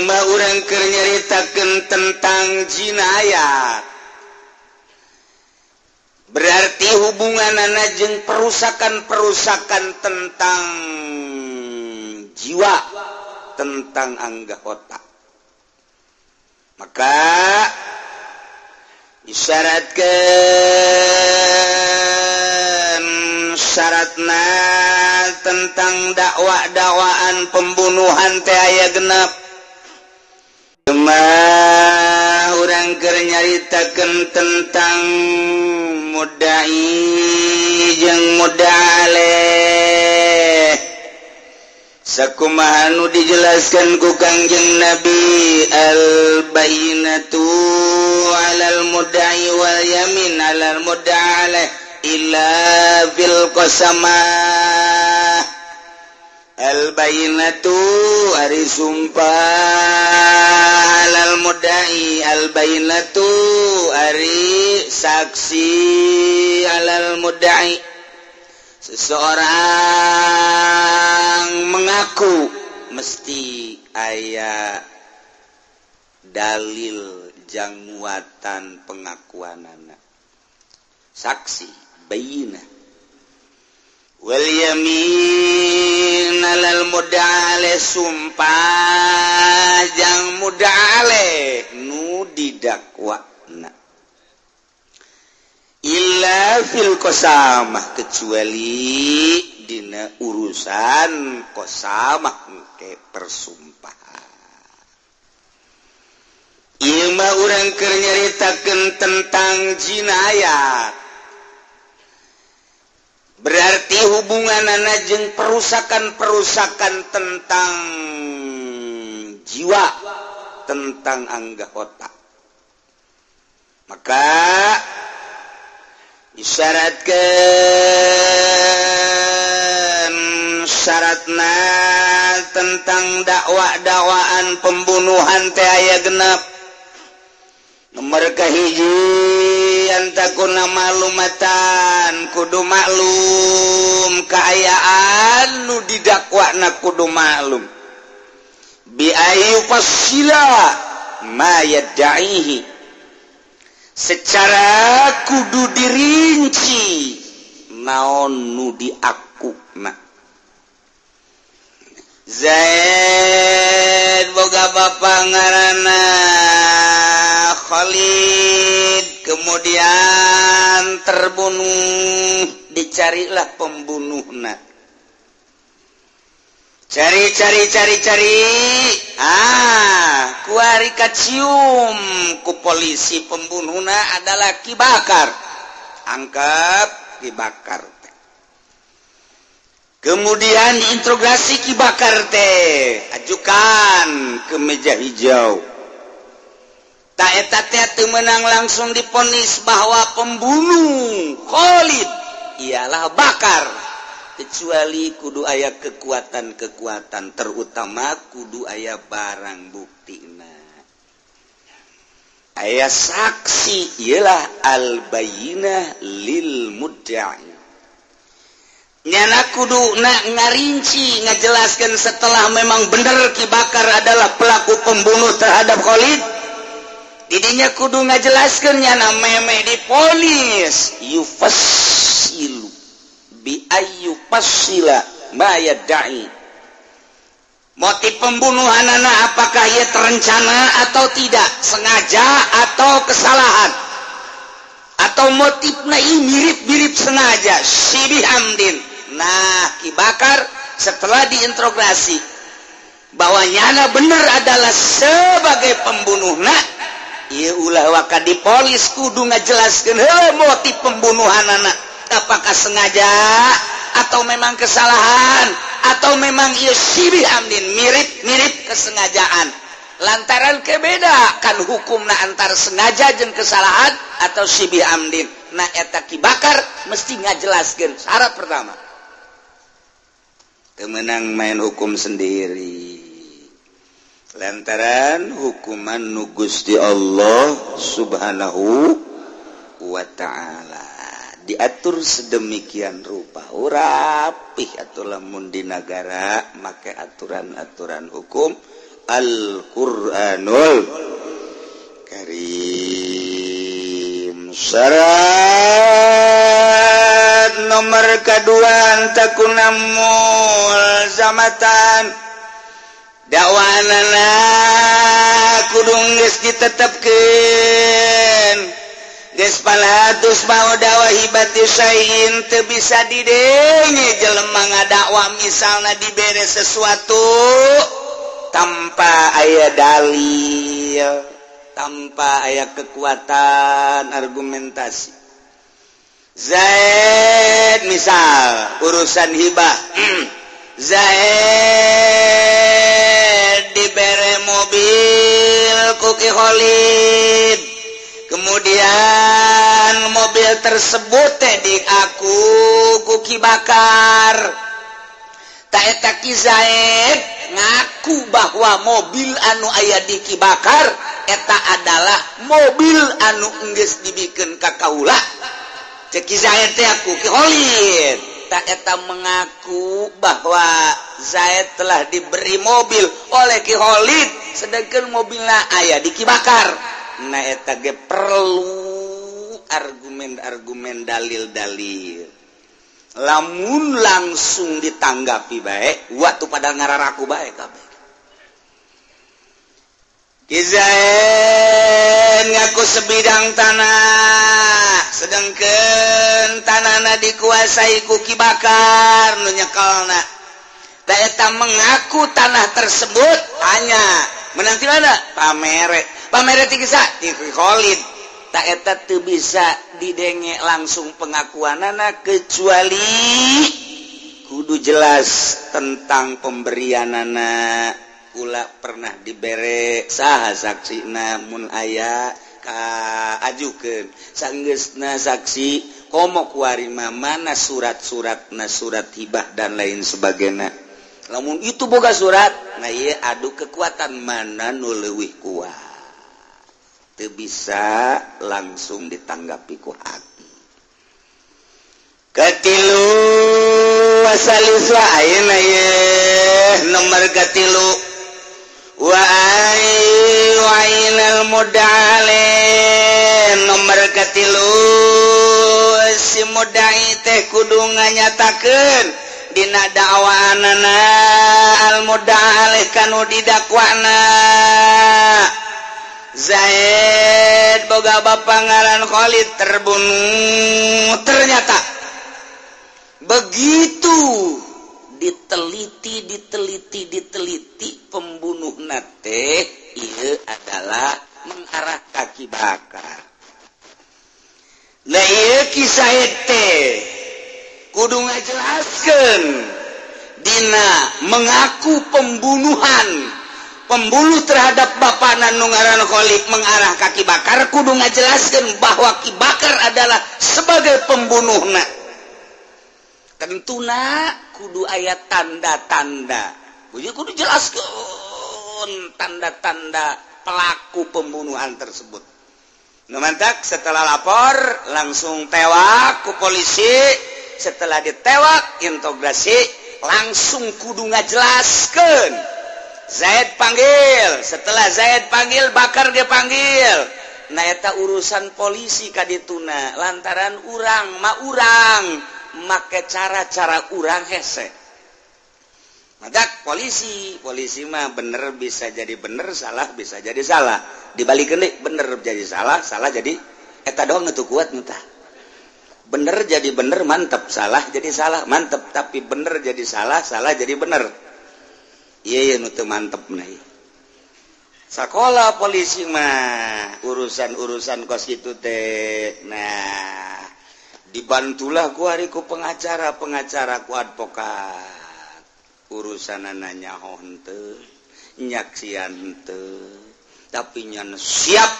mah urang keur nyaritakeun tentang jinayat. Berarti hubunganana jeung perusakan tentang jiwa, tentang anggota. Maka isyaratkeun syaratna tentang dakwaan pembunuhan teh aya genep. Urang keur nyaritakeun tentang mudda'i jeung mudda'aleh. Sakumaha nu dijelaskan ku Kangjeng Nabi, al-bayyinatu 'alal mudda'i wal yamin 'alal mudda'aleh illa fil qasamah. Al-bayyinatu ari sumpah 'alal mudda'i, al-bayyinatu ari saksi 'alal mudda'i. Seseorang mengaku mesti aya dalil jang muatan pengakuanana, saksi bayyinah. Wal yamin 'alal muda'aleh, sumpah jang muda'aleh nu didakwana. Illa fil qasamah, kecuali dina urusan qasamah ke persumpahan. Ieu mah urang keur nyaritakeun tentang jinayat. Berarti hubunganana jeung perusakan tentang jiwa, tentang anggota. Maka isyaratkeun syaratna tentang dakwaan pembunuhan teh aya genep. Nomor kahiji antakuna malumatan, kudu maklum kaayaan nu didakwana, kudu maklum bi ayu fasila ma yad'ihi, secara kudu dirinci naon nu diakuna. Zaid boga bapa ngaranna Khalid, kemudian terbunuh, dicarilah pembunuhna. Cari, kuari kacium ku polisi, pembunuhna adalah Ki Bakar. Angkat Ki Bakar. Kemudian diinterogasi Ki Bakar teh, ajukan ke meja hijau. Tak eta teh teu meunang langsung diponis bahwa pembunuh Khalid ialah Bakar. Kecuali kudu aya kekuatan, terutama kudu aya barang buktina. Aya saksi, ialah al-bayyinah lil mudda'i. Nyana kudu ngarinci, ngajelaskan setelah memang benar Ki Bakar adalah pelaku pembunuh terhadap Khalid. Didinya kudu ngajelaskan nyana meme diponis yufassilu bi ayyu fasila ma yad'i. Motif pembunuhanana apakah ia terencana atau tidak, sengaja atau kesalahan, atau motifna mirip-mirip sengaja, syibih amdin. Nah, Ki Bakar setelah diinterogasi bahwa nyana benar adalah sebagai pembunuhna, ieu ulah waka dipolis kudu ngajelaskeun heuh motif pembunuhanana, apakah sengaja atau memang kesalahan, atau memang ieu syibih amdin, mirip-mirip kesengajaan. Lantaran kebeda kan hukumna antar sengaja jeung kesalahan atau syibih amdin. Nah, eta Ki Bakar mesti ngajelaskeun syarat pertama. Temenang main hukum sendiri. Lantaran hukuman nu Gusti Allah Subhanahu wa ta'ala diatur sedemikian rupa, rapih atuh lamun di negara make aturan-aturan hukum Al-Qur'anul Karim. Syarat nomor kedua takuna mulzamatan dakwanana kudung geus ditetepkeun geus palatus mau dakwah hibati sain teu bisa didenge jelema ngadakwah misalna dibere sesuatu tanpa aya dalil, tanpa aya kekuatan argumentasi. Zaid misal urusan hibah, Zaid dibere mobil ku Ki Khalid, kemudian mobil tersebut diaku ku Ki Bakar. Ta eta Ki Zaid ngaku bahwa mobil anu aya di Ki Bakar eta adalah mobil anu geus dibikeun ka kaula. Cek Ki Zaid teh aku Ki Khalid ta eta mengaku bahwa Zaid telah diberi mobil oleh Ki Khalid sedangkan mobilna aya di Ki Bakar. Nah eta ge perlu argumen-argumen dalil-dalil. Lamun langsung ditanggapi bae waktu pada ngararaku bae kabeh. Ki Zaid ngaku sebidang tanah sedangkan tanahna dikuasai ku Ki Bakar nu nyekelna. Da eta mengaku tanah tersebut hanya menanti mana pamere ti Ki Khalid. Ta eta teu bisa didenge langsung pengakuanana kecuali kudu jelas tentang pemberianana. Kula pernah dibere saha saksina mun aya ajukeun sanggeusna saksi komo kuarima mana surat-suratna surat hibah dan lain sebagainya. Lamun itu boga surat nah ieu adu kekuatan mana nu leuwih kuat. Teu bisa langsung ditanggapi ku hati. Katilu wasalisu ayeuna ye nomor katilu wa ainal mudale nomor katilu si mudai teh kudu nganyatakeun dina dakwaanana al mudale kanu didakwana. Zaid boga bapa ngaran Khalid terbunuh. Ternyata begitu diteliti pembunuh nate ieu adalah mengarah ka Ki Bakar. Lah ieu Ki Zaid teh kudu ngajelaskeun dina mengaku pembunuh terhadap bapana nu ngaran Khalid mengarah ka Ki Bakar kudu ngajelaskeun bahwa Ki Bakar adalah sebagai pembunuhna. Tentuna kudu aya tanda-tanda. Kudu jelaskeun tanda-tanda pelaku pembunuhan tersebut. Nu mantak setelah lapor langsung tewak ku polisi. Setelah ditewak integrasi langsung kudu ngajelaskeun. Zaid panggil, setelah Zaid panggil Bakar dia panggil. Nah eta urusan polisi kadituna lantaran urang make cara-cara urang hese. Madak polisi mah bener bisa jadi bener, salah bisa jadi salah. Dibalikeun deui bener jadi salah, salah jadi eta doang itu kuat mentah. Bener jadi bener mantep, salah jadi salah mantep, tapi bener jadi salah, salah jadi bener. Iya nu teu mantep nah. Sakola polisi mah urusan kos kitu teh. Nah, dibantulah ku ari ku pengacara ku advokat. Urusanana nyaho henteu, nyaksian henteu, tapi nya siap.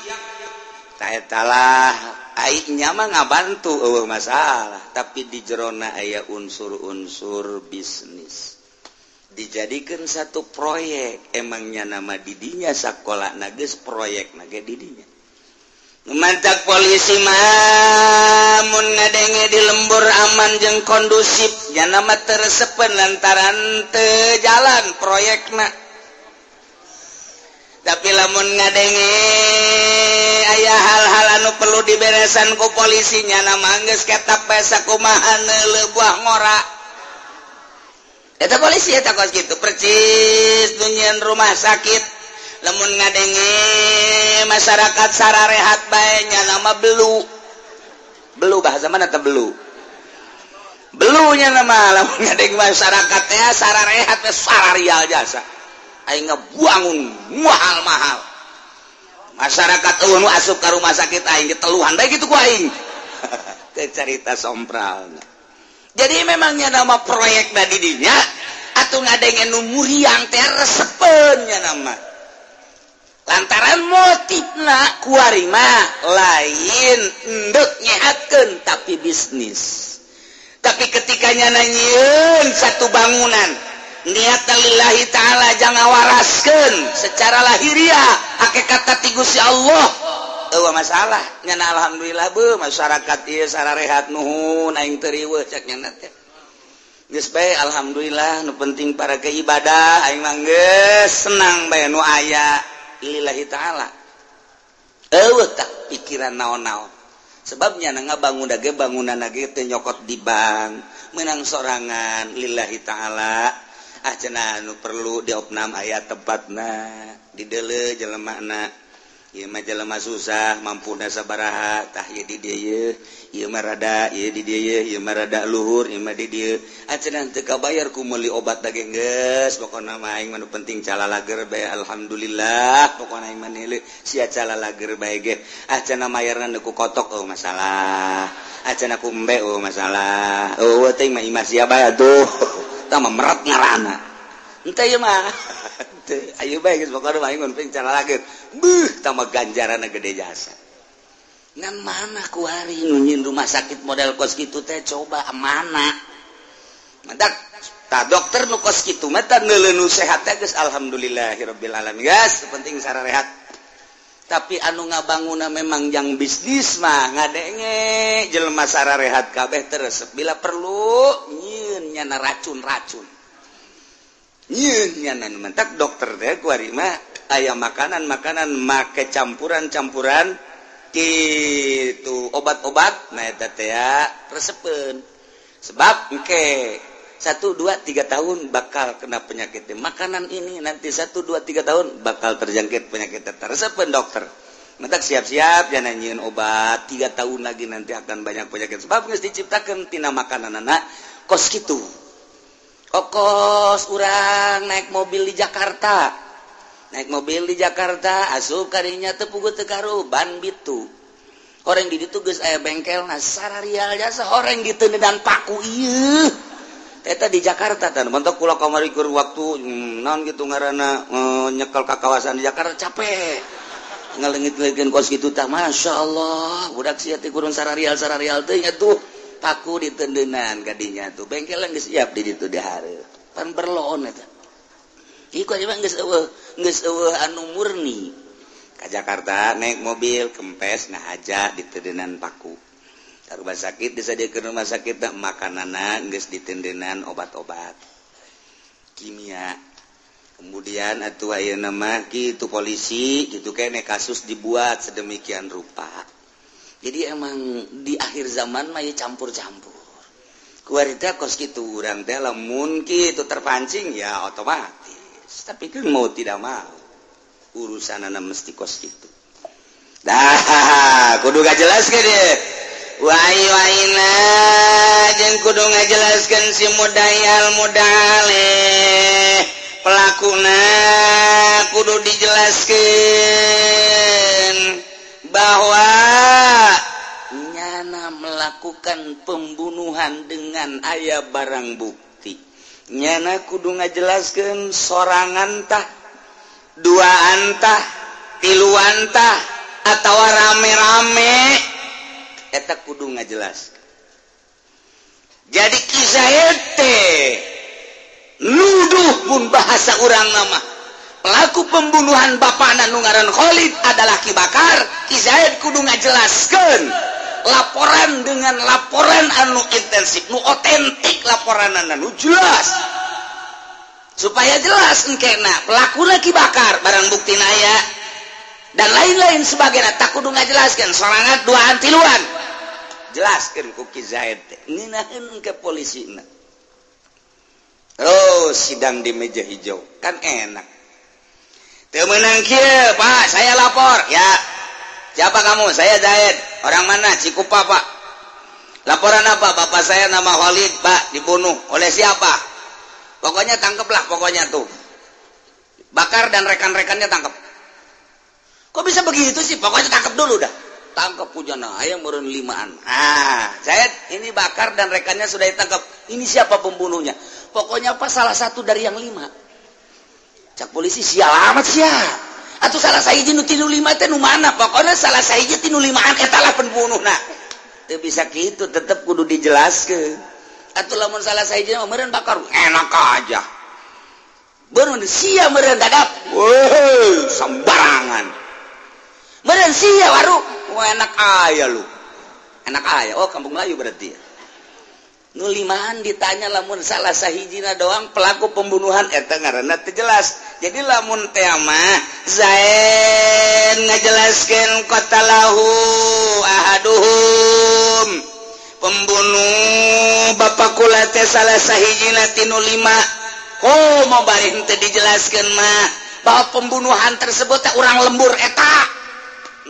Ta eta lah ai nya mah ngabantu eueuh masalah, tapi di jerona aya unsur-unsur bisnis. Dijadikan satu proyek emangnya nama didinya sakola nages proyek nage didinya mantak polisi mah mun ngadenge di lembur aman jeung kondusif nya nama teresepen lantaran teu jalan proyekna lamun ngadenge aya hal-hal anu perlu diberesan ku polisinya nama geus ketak pesa kumaha neuleuh buah ngora eta polisi eta kos kitu percis dunyian rumah sakit lamun ngadenge masyarakat sararehat bae nya nama belu bahasa mana teh belu belunya nama lamun ngadenge masyarakat teh sararehat teh sararial jasa aing ngebuangun mahal-mahal masyarakat nu asup ka rumah sakit aing diteluhan bae kitu ku aing teh carita sompral jadi memangnya nama proyek di dinya atuh ngadenge nu muriang teh resepen nya nama lantaran motifna kuari mah lain endeuh nyehatkeun tapi bisnis tapi ketika nyananyieun satu bangunan niat lillahi ta'ala jangan waraskeun secara lahiriah hakikat ti Gusti Allah eueuh masalah nyana alhamdulillah beuh masyarakat ieu sararehat nuhun aing teu riweuh cek nyana teh geus bae alhamdulillah nu penting para ke ibadah aing mah geus senang bae nu aya lillahi ta'ala eueuh tak pikiran naon-naon sebabnya ngabangun dage bangunan lagi teh nyokot di bank menang sorangan lillahi ta'ala cenah anu perlu diopnam aya tempatna dideuleuh jelemana ieu mah jelema susah mampuna sabaraha tah ieu di dieu ieu mah rada ieu di dieu ieu mah rada luhur ieu mah di dieu cenah teu kabayar ku meuli obat dage geus pokona mah aing mah nu penting calalager bae alhamdulillah pokona aing mah neuleuh sia calalager bae ge cenah mayarna nu ku kotok masalah cenah ku embe masalah teh mah imah sia bae atuh tama merat ngarana entah ya mah ayo baik pokoknya mah ingun pengen cara lagi tama ganjaranna gede jasa ngan mana kuari nunyin rumah sakit model kos gitu teh coba mana mantak tak dokter nu kos gitu mah tah neuleuh sehat teh geus alhamdulillahirabbil alamin guys penting sararehat tapi anu ngabangunna memang jang bisnis mah ngadenge jelema sararehat kabeh teresep bila perlu nyieun nyana racun-racun nyieun nyana mentak dokter teh kuari mah aya makanan make campuran kitu obat-obat nah eta teh resepeun sebab engke 1, 2, 3 tahun bakal kena penyakit makanan ini nanti 1, 2, 3 tahun bakal terjangkit penyakit teresepen dokter mentak siap-siap jangan nyieun obat 3 tahun lagi nanti akan banyak penyakit sebab geus diciptakeun tina makanan anak kos kitu kos urang naik mobil di Jakarta asup kadinya teu puguh teu karu ban bitu horeng di ditu geus aya bengkelna sararial jasa horeng ditu dan paku ieu eta di Jakarta teh mentok kula kamari keur waktu naon kitu ngaranna nyekel ka kawasan di Jakarta capek ngaleungit-leungitkeun kos kitu tah masyaallah budak sia teh kurun sararial teh nya tuh paku ditendeunan kadinya tuh bengkel geus siap di ditu di hareup pan berloon eta ieu mah geus eueuh anu murni ka Jakarta naik mobil kempes ngahaja ditendeunan paku rumah sakit disadiakeun rumah sakit makananna geus ditendeunan obat-obat kimia kemudian atuh ayeuna mah kitu polisi kitu kene kasus dibuat sedemikian rupa jadi emang di akhir zaman mah campur-campur kuarita kos kitu urang teh lamun kitu terpancing ya otomatis tapi kan mau tidak mau urusanana mesti kos kitu dah kudu gajelaskeun ye Wai-waina jeung kudu ngajelaskeun si mudayal mudaleh pelakuna kudu dijelaskeun bahwa nyana melakukan pembunuhan dengan aya barang bukti nyana kudu ngajelaskeun sorangan tah duaan tah tiluan tah atawa rame-rame eta kudu ngajelaskeun. Jadi kisah teh nuduh pun bahasa urang nama pelaku pembunuhan bapana nu ngaran Khalid adalah Ki Bakar kisah kudu ngajelaskeun laporan dengan laporan anu intensif nu otentik laporanana nu jelas supaya jelas engkena pelakuna Ki Bakar barang buktina aya dan lain-lain sebagainya tak kudu ngajelaskeun sorangan duaan tiluan jelaskeun ku Ki Zaid ngeunaheun ke polisina terus sidang di meja hijau kan enak teu meunang kieu Pak saya lapor ya siapa kamu saya Zaid orang mana Cikupa Pak laporan apa bapak saya nama Khalid Pak dibunuh oleh siapa pokoknya tangkeplah pokoknya tuh Bakar dan rekan-rekannya tangkap. Kok bisa begitu sih? Pokoknya tangkap dulu dah. Tangkap pujana, ayam meureun 5an. Zaid, ini Bakar dan rekannya sudah ditangkap. Ini siapa pembunuhnya? Pokoknya apa salah satu dari yang 5. Cak polisi sial amat sial. Atuh salah sahiji nu 5 teh nu mana? Pokoknya salah sahiji 5an eta lah pembunuhna. Teu bisa kitu, tetep kudu dijelaskeun. Atuh lamun salah sahiji mah meureun Bakar enak aja. Bener sia meureun dadap. Woi, sembarangan. Meureun sia waru. Wah enak aya lu. Enak aya. Oh, kampung Melayu berarti ya. Nu 5an ditanya lamun salah sahijina doang pelaku pembunuhan eta ngaranna teu jelas. Jadi lamun teh mah Zaid ngajelaskeun qatalahu ahaduhum. Pembunuh bapak kula teh salah sahijina tinu 5. Oh mau bari henteu dijelaskeun mah bahwa pembunuhan tersebut teh urang lembur eta.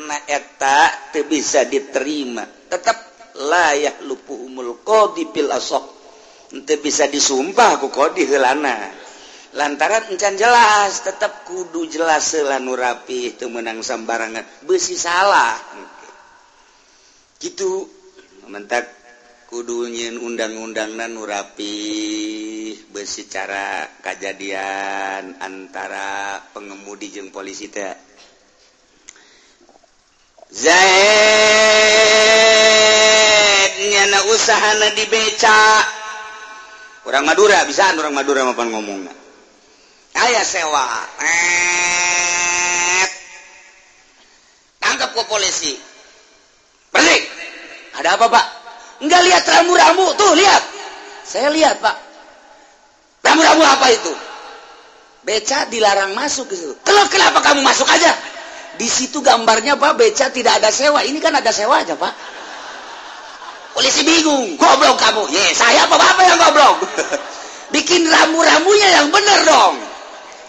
Nah eta teu bisa diterima. Tetap layah lupuhumul qadi fil asaq. Henteu bisa disumpah ku qadi heulana. Lantaran encan jelas, tetap kudu jelas heula nu rapih teu meunang sambarangan. Beusi salah. Kitu mentak kudu nyieun undang-undangna nu rapih beusi cara kajadian antara pengemudi jeung polisi teh. Zaid nyana usahana di beca. Urang Madura bisaan urang Madura mapan ngomongna. Aya sewa. Tangkap ku polisi. Balik. Ada apa, Pak? Enggak lihat rambu-rambu tuh, lihat. Saya lihat, Pak. Rambu-rambu apa itu? Beca dilarang masuk ke situ. Kenapa kamu masuk aja? Di situ gambarnya, Pak, beca tidak ada sewa. Ini kan ada sewa aja, Pak. Polisi bingung. Goblok kamu. Ye, saya apa Bapak yang goblok? Bikin rambu-rambunya yang benar dong.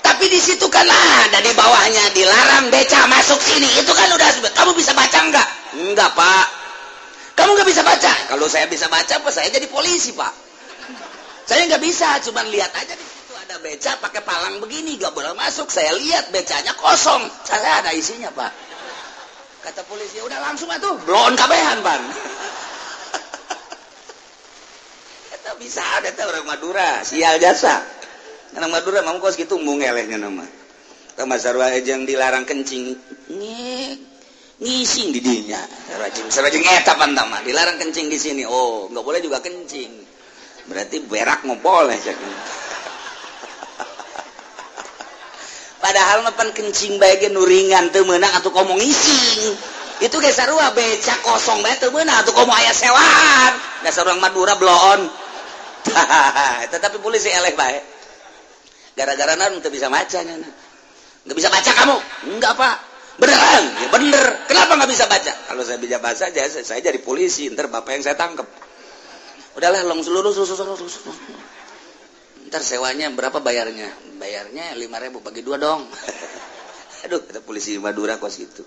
Tapi di situ kan ada di bawahnya dilarang beca masuk sini. Itu kan udah kamu bisa baca enggak? Enggak, Pak. Kamu nggak bisa baca. Kalau saya bisa baca, apa saya jadi polisi, Pak? Saya nggak bisa, cuman lihat aja di situ ada beca pakai palang begini, nggak boleh masuk. Saya lihat becanya kosong, saya ada isinya, Pak. Kata polisi, udah langsung atuh, blon kabehan, Pan. Kita bisa ada tuh orang Madura, sial jasa. Orang Madura, mau kos gitu mungelehnya nama. Sama sarua yang dilarang kencing, ngising di dinya sarajeng eta pantama dilarang kencing di sini. Oh nggak boleh juga kencing, berarti berak nggak boleh. Padahal mapan kencing bae nuringan teu meunang atuh komo ngising itu ge sarua beca kosong bae teu meunang atuh komo aya sewaan dasar urang Madura bloon. Tetapi polisi eleh bae gara-gara naon teu bisa baca nya. Nggak bisa baca kamu? Enggak, Pak. Beneran? Ya bener. Kenapa nggak bisa baca? Kalau saya bisa baca aja, saya jadi polisi. Ntar bapak yang saya tangkap. Udahlah, lurus. Ntar sewanya berapa bayarnya? Bayarnya 5.000 bagi 2 dong. Aduh, kata polisi Madura kos gitu.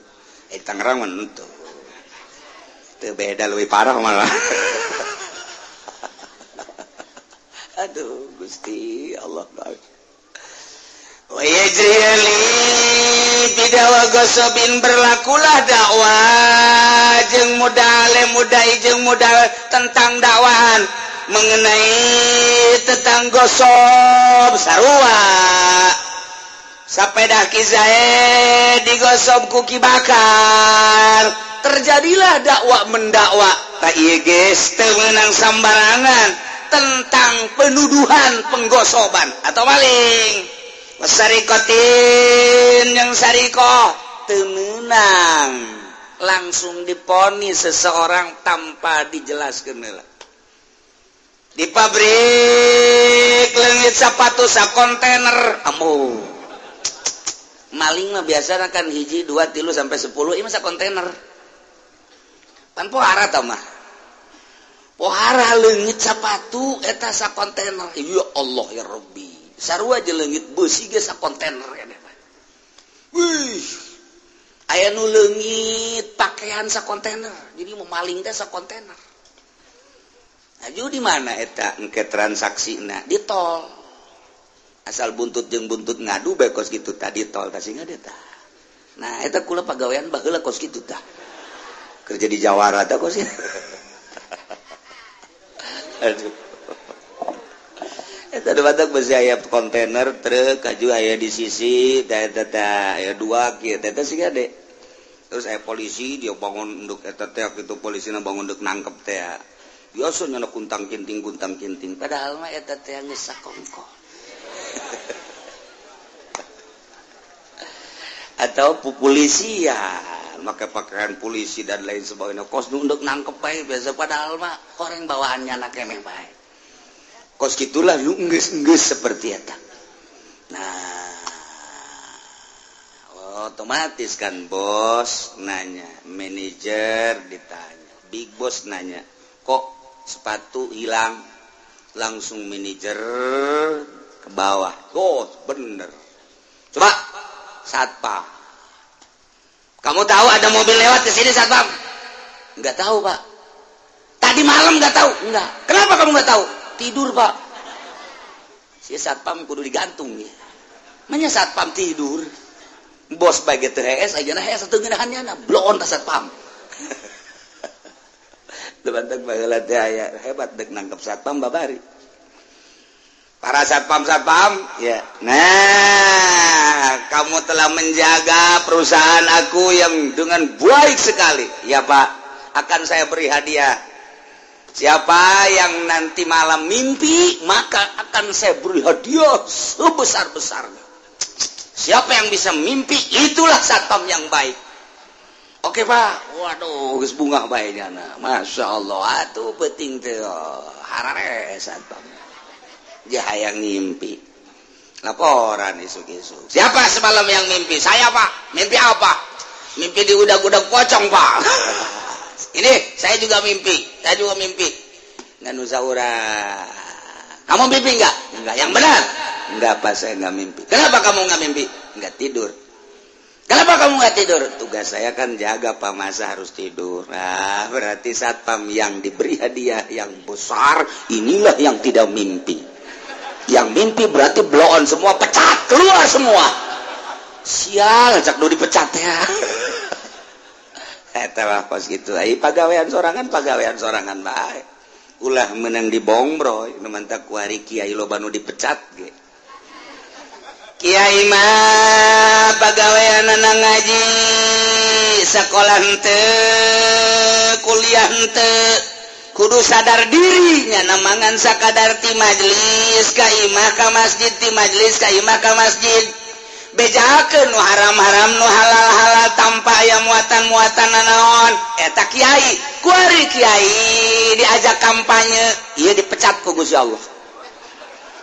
Tangerang menentu. Itu beda lebih parah malah. Aduh, Gusti Allah. Wayajriyali bidawa gosobin berlakulah dakwah jeung mudai jeung modal tentang dakwahan mengenai tentang gosob sarua sapeda Ki Zaid digosob ku Ki Bakar terjadilah dakwah mendakwa ka ieu geus teu meunang sambarangan tentang penuduhan penggosoban atau maling. Sarikotin yang sarikoh temenang langsung diponis seseorang tanpa dijelaskan lah. Di pabrik leungit sepatu sa kontainer maling mah biasa kan hiji 2 3 sampai 10 ieu mah sakontainer pan pohara tah mah pohara leungit sapatu eta sakontainer ya Allah ya Rabbi sarua aja leungit beusi ge sakontainer eta wih aya nu leungit pakaian sakontainer jadi mau maling teh sakontainer aju di mana eta engke transaksina di tol asal buntut jeung buntut ngadu bae kos kitu tadi tol tah singa teh tah nah eta kula pagawean baheula kos kitu tah kerja di Jawara tah kos aduh eta da badak beusi aya kontainer truk aju aya di sisi tah aya 2 kieu teh singa de terus aya polisi dia bangun nduk eta teh kitu polisina bangun nduk nangkep teh biasa nyana kuntang kinting padahal mah eta teh geus sakongkol atau polisian make pakaian polisi dan lain sebagainya kos nduk nangkep bae biasa padahal mah koreng bawaannya anak keneh bae kos gitulah lu geus seperti eta nah otomatis kan bos nanya manajer ditanya big boss nanya kok sepatu hilang langsung manajer ke bawah bener coba satpam kamu tahu ada mobil lewat ke sini satpam nggak tahu pak tadi malam nggak tahu enggak kenapa kamu nggak tahu tidur pak si satpam kudu digantung ya manya satpam tidur bos bagi THS aja nah satu genahannya nah bloon tas satpam teman-teman baheula teh aya hebat dek nangkep satpam babari para satpam ya nah kamu telah menjaga perusahaan aku yang dengan baik sekali ya pak akan saya beri hadiah siapa yang nanti malam mimpi maka akan saya beri hadiah sebesar-besarnya siapa yang bisa mimpi itulah satpam yang baik oke pak waduh geus bunga bae nya masya Allah atuh penting teh harare satpam dia hayang ngimpi laporan isuk-isuk siapa semalam yang mimpi saya pak mimpi apa mimpi di udag-udag pocong pak ini saya juga mimpi ngan usaura kamu mimpi enggak yang benar enggak pas saya enggak mimpi kenapa kamu enggak mimpi enggak tidur kenapa kamu enggak tidur tugas saya kan jaga Pak Masa harus tidur nah berarti satpam yang diberi hadiah yang besar inilah yang tidak mimpi yang mimpi berarti blow on semua pecat keluar semua sial cak nu dipecat ya eta mah kos kitu ai pagawean sorangan bae ulah menang di bongbro nu mantap ku hari kiai loba nu dipecat ge kiai mah pagaweanna ngaji sakola henteu kuliah henteu kudu sadar dirinya namangan sakadar ti majlis ka imah ka masjid ti majlis ka imah ka masjid bejakeun nu haram-haram nu halal-halal tanpa aya muatan-muatan nanaon eta kiai ku ari kiai diajak kampanye ieu dipecat ku Gusti Allah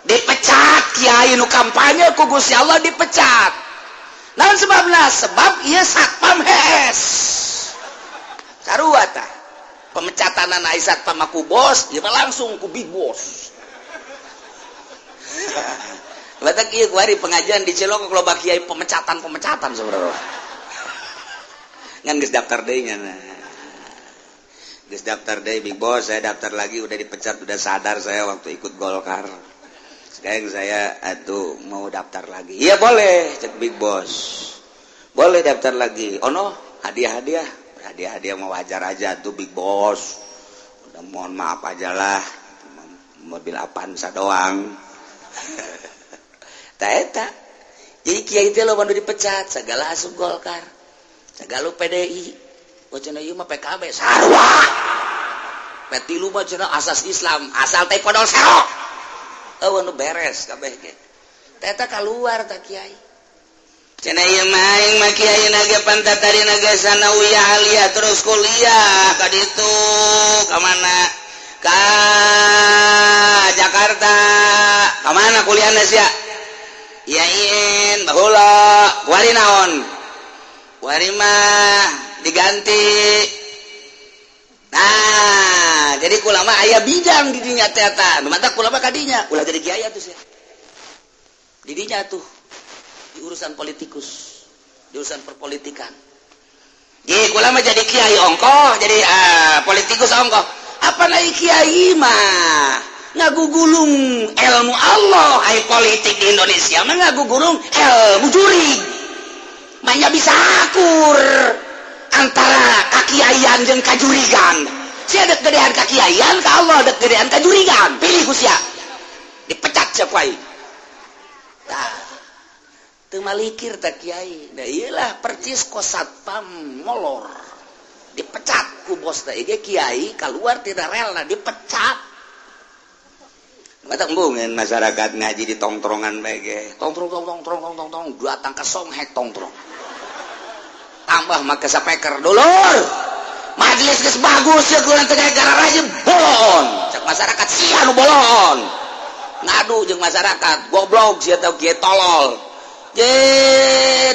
dipecat kiai nu kampanye ku Gusti Allah dipecat naon sebabna sebab ieu satpam hees sarua tah pemecatan anak satpam aku bos ieu langsung ku big boss batak ieu ku hari pengajian di Cilok loba kiai pemecatan saudara ngan geus daftar deui nya geus daftar deui big boss saya daftar lagi udah dipecat udah sadar saya waktu ikut Golkar sekarang saya atuh mau daftar lagi iya boleh cek big boss boleh daftar lagi ono hadiah mau wajar aja tuh big boss udah mohon maaf aja lah mobil Avanza doang eta jadi kiai teh loba nu dipecat segala asup Golkar segala PDI wacana ieu mah PKB sarua petilu mah cenah asas Islam asal teh podol sero eueuh nu beres kabeh ge eta keluar tah kiai cenah ieu mah aing mah kiai ge pantatarina ge sanawiyah aliyah terus kuliah ka ditu ka mana ka Jakarta ka mana kuliahna sia yain bahula wari naon wari mah diganti. Nah jadi kulama aya bidang di dinya teh eta nu mantap kulama kadinya ulah jadi kiai atuh sia di dinya tuh di urusan politikus di urusan perpolitikan. Jadi kulama jadi kiai ongkoh jadi politikus ongkoh apa naik kiai mah ngagugulung ilmu Allah. Ai politik di Indonesia mah ngagugulung ilmu jurig manya bisa akur antara kakiaian jeung kajurigan. Sia dek gedean kakiaian ka Allah dek gedean kajurigan pilih ku sia dipecat sia ku ai. Tah teu malikir teh kiai da ieulah percis ko satpam molor dipecat ku bos teh ge kiai keluar tidak rela dipecat. Mata embungeun masyarakat ngaji di tongtrongan bae ge tongtrong datang ka songhek tongtrong tambah make sapeker dulur majelis geus bagus ya kulan teh gara rajin bolon cek masyarakat sia nu bolon ngadu jeung masyarakat goblok sia teh kieu tolol je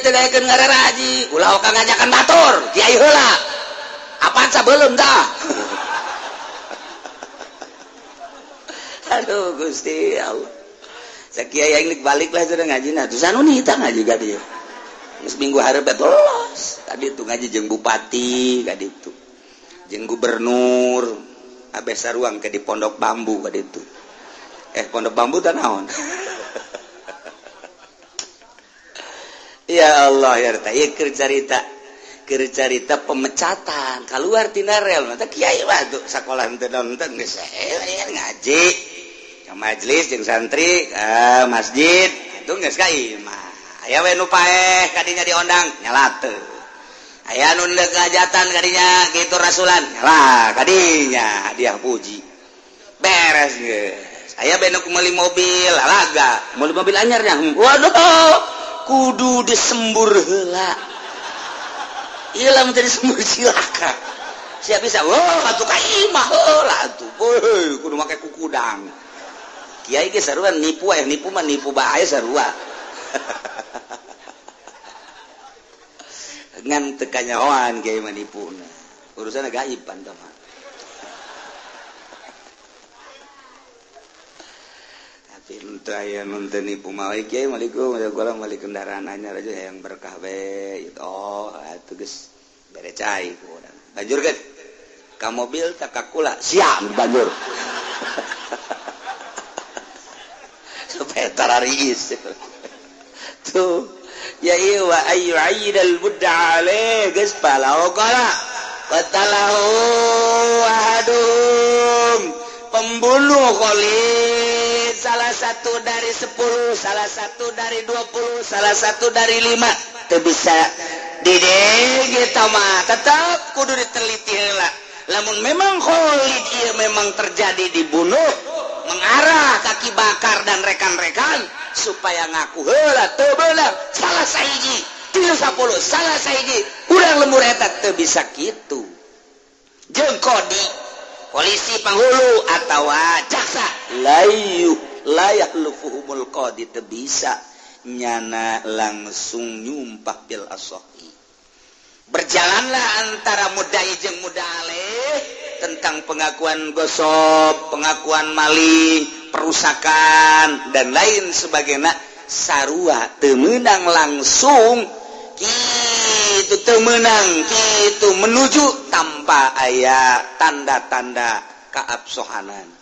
teh daekeun gara raji ulah ka ngajakan batur kiai heula apaan sabeuleum tah. Aduh Gusti Allah sakieu aing balik lah sudah ngaji nah terus anu nita ngaji ka dieu geus minggu hareup lolos tadi itu ngaji jeung bupati ka ditu jeung gubernur abeh saruang ke di pondok bambu ka ditu pondok bambu teh naon. Ya Allah ya teh ieu keur carita pemecatan keluar tina rel teh kiai mah tuh sakola teu naon teh geus ngaji ka majelis jeung santri masjid itu geus ka imah aya we nu paeh kadinya diondang nyala teu aya nu deuk hajatan kadinya kitu rasulan nyala kadinya hadiah puji beres geus aya we nu meuli mobil alaga meuli mobil anyar nya waduh kudu disembur heula ieu lamun teh disembur cilaka sia bisa atuh ka imah heula atuh kudu make kukudang kiai ge sarua nipu mah nipu bae sarua ngan teu kanyahoan kiai mah nipuna urusan gaib pan tah mah. Tapi teu aya nu teu nipu mah kiai malikum kula mali kendaraan anyar aja yang berkah we oh atuh geus bere cai ku urang banjur geus ka mobil tak kakula siap banjur supaya tararis tuh ya wa ayu aidal budda ale geus palau kala qatalahu ahadum pembunuh khalid salah satu dari 10 salah satu dari 20 salah satu dari 5 teu bisa dideng eta mah tetep kudu diteliti heula lamun memang khalid ieu memang terjadi dibunuh mengarah kaki bakar dan rekan-rekan supaya ngaku heula teu beunang salah sahiji 10 salah sahiji urang lembur eta teu bisa kitu jeung kodi polisi panghulu atawa jaksa layak lufuhumul qadi teu bisa nyana langsung nyumpah bil asahi. Berjalanlah antara mudai jeung mudaleh tentang pengakuan gosok, pengakuan maling, perusakan dan lain sebagainya sarua teu meunang langsung kitu teu meunang kitu menuju tanpa aya tanda-tanda kaabsohanan.